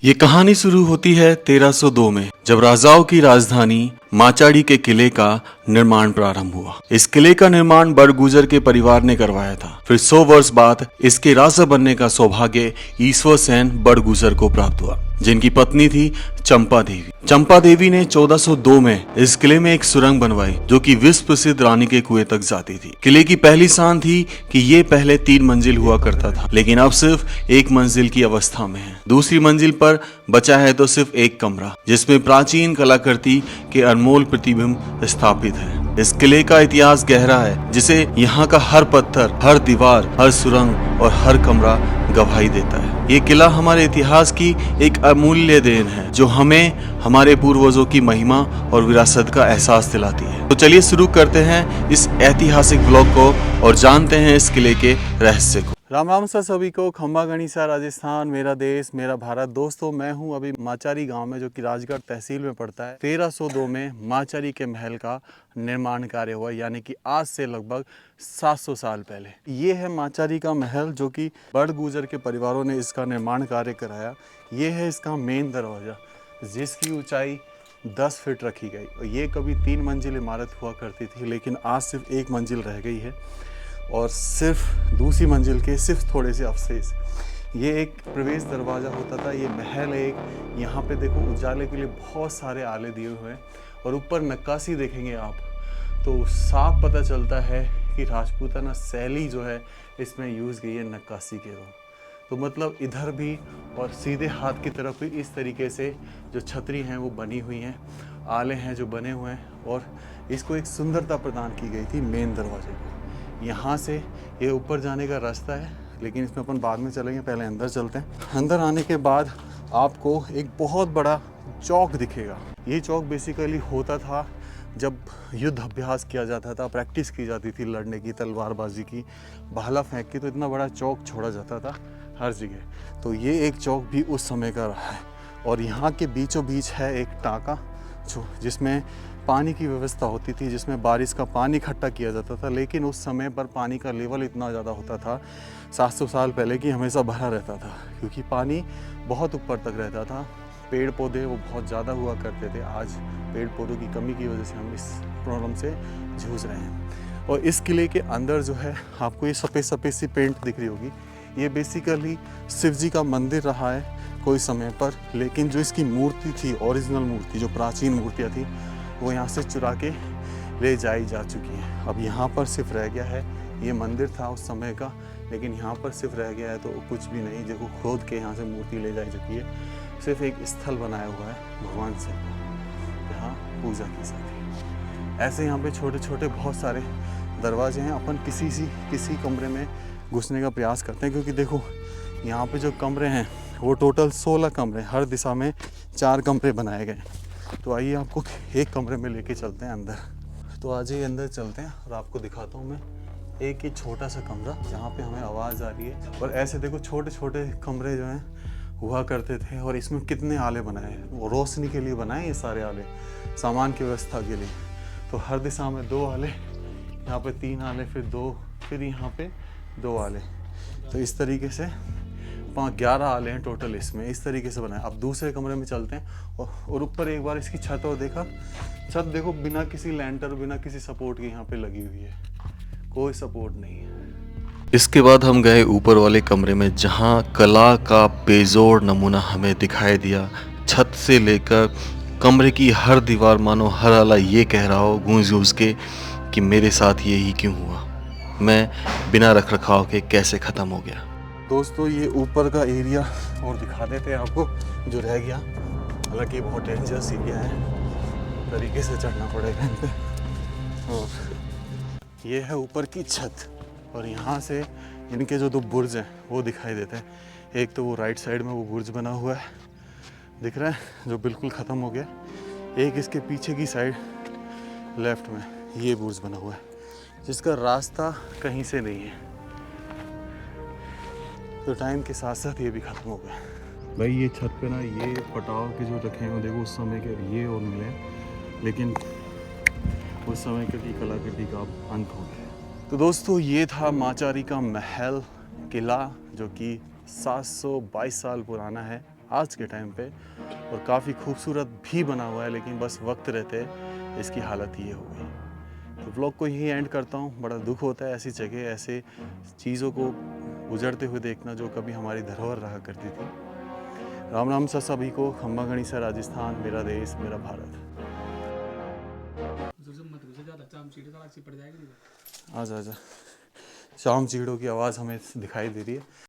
ये कहानी शुरू होती है 1302 में, जब राजाओं की राजधानी माचाड़ी के किले का निर्माण प्रारंभ हुआ। इस किले का निर्माण बड़गुजर के परिवार ने करवाया था। फिर 100 वर्ष बाद इसके राजा बनने का सौभाग्य ईश्वर सेन बड़गुजर को प्राप्त हुआ, जिनकी पत्नी थी चंपा देवी। चंपा देवी ने 1402 में इस किले में एक सुरंग बनवाई, जो कि विश्व प्रसिद्ध रानी के कुएं तक जाती थी। किले की पहली शान थी कि ये पहले 3 मंजिल हुआ करता था, लेकिन अब सिर्फ 1 मंजिल की अवस्था में है। दूसरी मंजिल पर बचा है तो सिर्फ एक कमरा, जिसमें प्राचीन कलाकृति के अनमोल प्रतिबिंब स्थापित है। इस किले का इतिहास गहरा है, जिसे यहाँ का हर पत्थर, हर दीवार, हर सुरंग और हर कमरा गवाही देता है। ये किला हमारे इतिहास की एक अमूल्य देन है, जो हमें हमारे पूर्वजों की महिमा और विरासत का एहसास दिलाती है। तो चलिए शुरू करते हैं इस ऐतिहासिक ब्लॉग को और जानते हैं इस किले के रहस्य को। राम राम सर सभी को। खंबा गणिसा राजस्थान, मेरा देश मेरा भारत। दोस्तों, मैं हूं अभी माचारी गांव में, जो कि राजगढ़ तहसील में पड़ता है। 1302 में माचारी के महल का निर्माण कार्य हुआ, यानी कि आज से लगभग 700 साल पहले। ये है माचारी का महल, जो कि बड़गुजर के परिवारों ने इसका निर्माण कार्य कराया। ये है इसका मेन दरवाज़ा, जिसकी ऊंचाई 10 फीट रखी गई। और ये कभी 3 मंजिल इमारत हुआ करती थी, लेकिन आज सिर्फ 1 मंजिल रह गई है और सिर्फ दूसरी मंजिल के सिर्फ थोड़े से अवशेष। ये एक प्रवेश दरवाज़ा होता था। ये महल एक, यहाँ पे देखो उजाले के लिए बहुत सारे आले दिए हुए हैं, और ऊपर नक्काशी देखेंगे आप तो साफ पता चलता है कि राजपूताना शैली जो है इसमें यूज़ गई है नक्काशी के रूप। तो मतलब इधर भी और सीधे हाथ की तरफ भी इस तरीके से जो छतरी हैं वो बनी हुई हैं, आले हैं जो बने हुए हैं, और इसको एक सुंदरता प्रदान की गई थी मेन दरवाजे को। यहाँ से ये ऊपर जाने का रास्ता है, लेकिन इसमें अपन बाद में चलेंगे, पहले अंदर चलते हैं। अंदर आने के बाद आपको एक बहुत बड़ा चौक दिखेगा। ये चौक बेसिकली होता था जब युद्ध अभ्यास किया जाता था, प्रैक्टिस की जाती थी लड़ने की, तलवारबाजी की, भाला फेंक की, तो इतना बड़ा चौक छोड़ा जाता था हर जगह। तो ये एक चौक भी उस समय का रहा है। और यहाँ के बीचों बीच है एक टाँका, जिसमें पानी की व्यवस्था होती थी, जिसमें बारिश का पानी इकट्ठा किया जाता था। लेकिन उस समय पर पानी का लेवल इतना ज़्यादा होता था 700 साल पहले कि हमेशा भरा रहता था, क्योंकि पानी बहुत ऊपर तक रहता था। पेड़ पौधे वो बहुत ज़्यादा हुआ करते थे। आज पेड़ पौधों की कमी की वजह से हम इस प्रॉब्लम से जूझ रहे हैं। और इस किले के अंदर जो है आपको ये सफ़ेद सफ़ेद सी पेंट दिख रही होगी, ये बेसिकली शिव जी का मंदिर रहा है कोई समय पर। लेकिन जो इसकी मूर्ति थी, ओरिजिनल मूर्ति, जो प्राचीन मूर्तियाँ थी, वो यहाँ से चुरा के ले जाई जा चुकी हैं। अब यहाँ पर सिर्फ रह गया है, ये मंदिर था उस समय का, लेकिन यहाँ पर सिर्फ रह गया है तो कुछ भी नहीं। देखो खोद के यहाँ से मूर्ति ले जाई चुकी है। सिर्फ एक स्थल बनाया हुआ है भगवान से, जहाँ पूजा की जाती है। ऐसे यहाँ पे छोटे छोटे बहुत सारे दरवाजे हैं। अपन किसी कमरे में घुसने का प्रयास करते हैं, क्योंकि देखो यहाँ पे जो कमरे हैं वो टोटल 16 कमरे, हर दिशा में 4 कमरे बनाए गए। तो आइए आपको एक कमरे में लेके चलते हैं अंदर। तो आज ही अंदर चलते हैं और आपको दिखाता हूँ मैं एक ही छोटा सा कमरा, जहाँ पे हमें आवाज़ आ रही है। और ऐसे देखो छोटे छोटे कमरे जो हैं हुआ करते थे, और इसमें कितने आले बनाए हैं। वो रोशनी के लिए बनाए ये सारे आले, सामान की व्यवस्था के लिए। तो हर दिशा में 2 आले, यहाँ पे 3 आले, फिर 2, फिर यहाँ पे 2 आले। तो इस तरीके से 11 आले हैं टोटल इसमें, इस तरीके से बनाए। अब दूसरे कमरे में चलते हैं और ऊपर एक बार इसकी छत और देखा। छत देखो बिना किसी लैंटर, बिना किसी सपोर्ट के यहाँ पे लगी हुई है, कोई सपोर्ट नहीं है। इसके बाद हम गए ऊपर वाले कमरे में, जहाँ कला का बेजोड़ नमूना हमें दिखाई दिया। छत से लेकर कमरे की हर दीवार, मानो हर आला ये कह रहा हो गूंज गूंज के कि मेरे साथ ये ही क्यों हुआ, मैं बिना रख रखाव के कैसे ख़त्म हो गया। दोस्तों, ये ऊपर का एरिया और दिखा देते हैं आपको जो रह गया। हालांकि बहुत डेंजरस एरिया है, तरीके से चढ़ना पड़ेगा इन पे। और ये है ऊपर की छत, और यहाँ से इनके जो 2 बुर्ज हैं वो दिखाई देते हैं। एक तो वो राइट साइड में वो बुर्ज बना हुआ है, दिख रहा है, जो बिल्कुल ख़त्म हो गया। एक इसके पीछे की साइड लेफ्ट में ये बुर्ज बना हुआ है, जिसका रास्ता कहीं से नहीं है। तो टाइम के साथ साथ ये भी ख़त्म हो गया। भाई ये छत पे ना ये पटाव के जो रखे हैं, देखो उस समय के ये और मिले, लेकिन उस समय की कलाकृति का अंत हो गया। तो दोस्तों, ये था माचारी का महल किला, जो कि 722 साल पुराना है। आज के टाइम पे, और काफ़ी खूबसूरत भी बना हुआ है, लेकिन बस वक्त रहते इसकी हालत ये हो गई। तो व्लॉग को यही एंड करता हूँ। बड़ा दुख होता है ऐसी जगह, ऐसे चीज़ों को गुजरते हुए देखना जो कभी हमारी धरोहर रहा करती थी। राम राम सा सभी को। खम्बा गणिसा राजस्थान, मेरा देश मेरा भारत। आजा आजा, शाम चीड़ों की आवाज़ हमें दिखाई दे रही है।